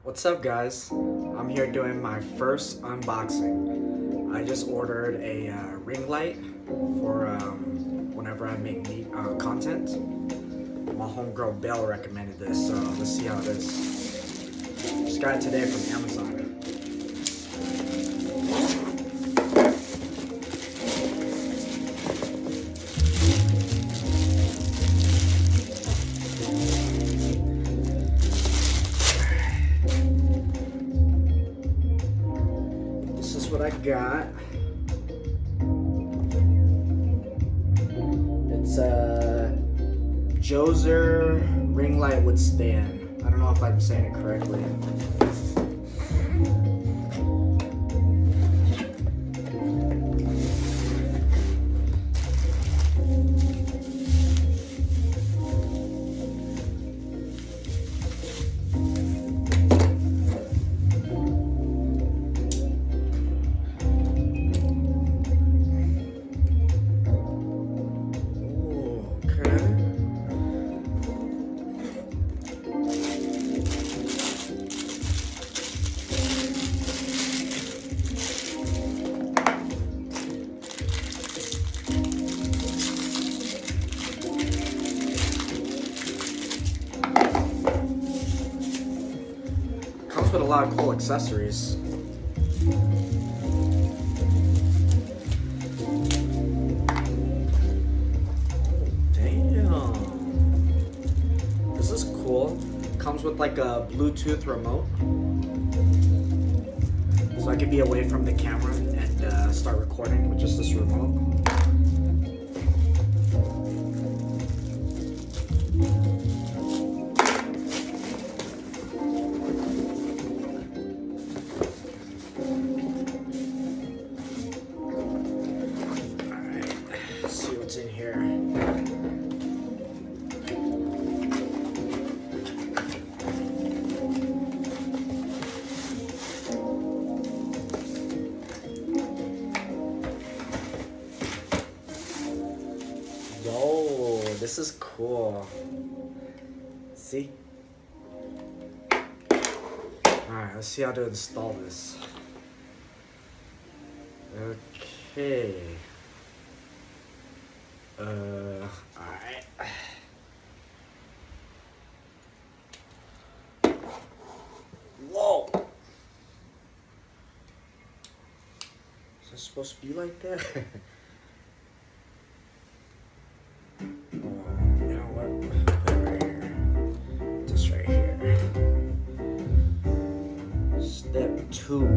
What's up, guys? I'm here doing my first unboxing. I just ordered a ring light for whenever I make neat content. My homegirl Belle recommended this, so let's see how it is. Just got it today from Amazon. This is what I got. It's a Jiozer ring light with stand. I don't know if I'm saying it correctly. Comes with a lot of cool accessories. Damn. This is cool. Comes with like a Bluetooth remote. So I could be away from the camera and start recording with just this remote. See what's in here. Yo, this is cool. See? Alright, let's see how to install this. Okay. Alright. Whoa! Is this supposed to be like that? You know what? Put it right here. Just right here. Step 2.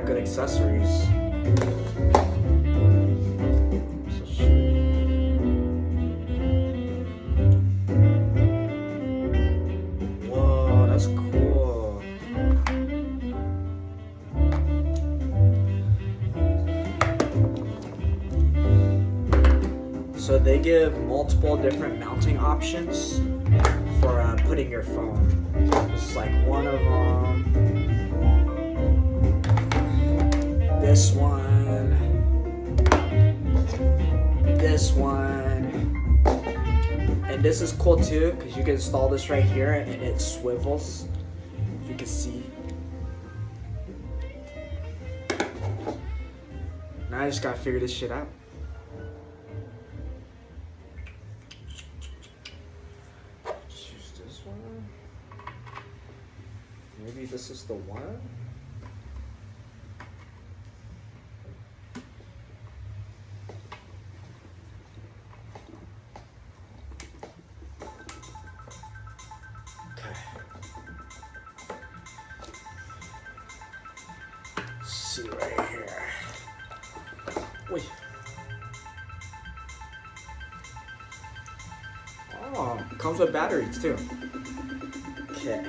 Good accessories. Whoa, that's give multiple different mounting options for putting your phone. This is like one of them. This one. This one. And this is cool too, because you can install this right here and it swivels. If you can see. Now I just gotta figure this shit out. Choose this one. Maybe this is the one. See right here. Wait. Oh, it comes with batteries too. Okay.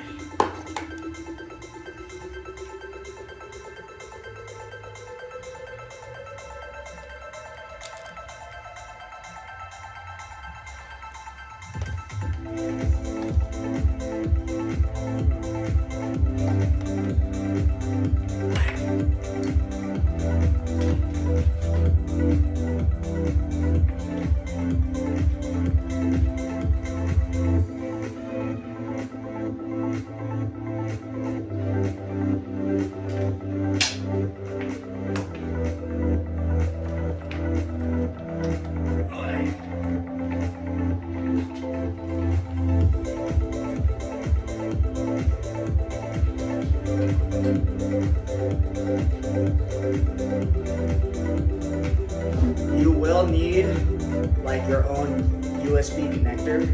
You will need like your own USB connector.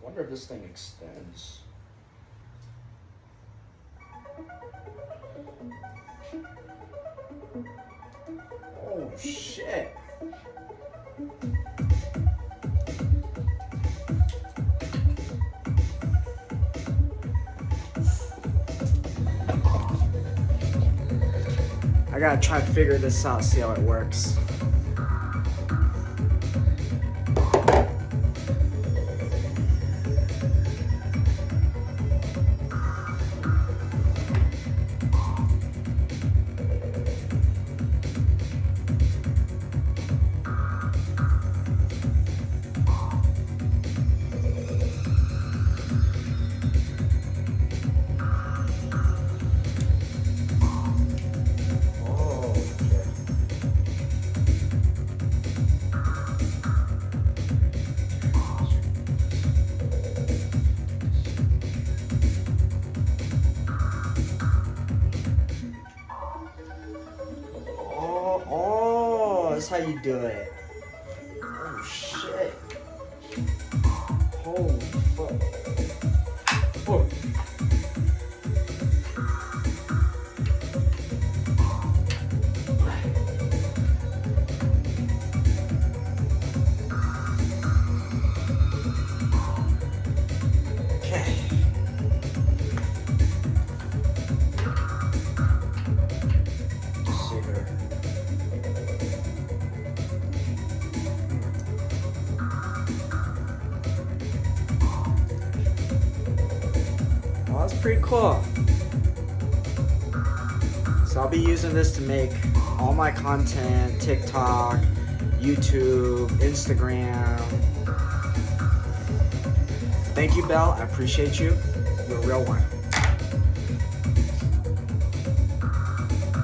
Wonder if this thing extends. Oh shit. I gotta try to figure this out, see how it works. That's how you do it. Oh shit. Holy fuck. Oh. Okay. Let's see here. That's pretty cool. So I'll be using this to make all my content, TikTok, YouTube, Instagram. Thank you, Belle. I appreciate you. You're a real one.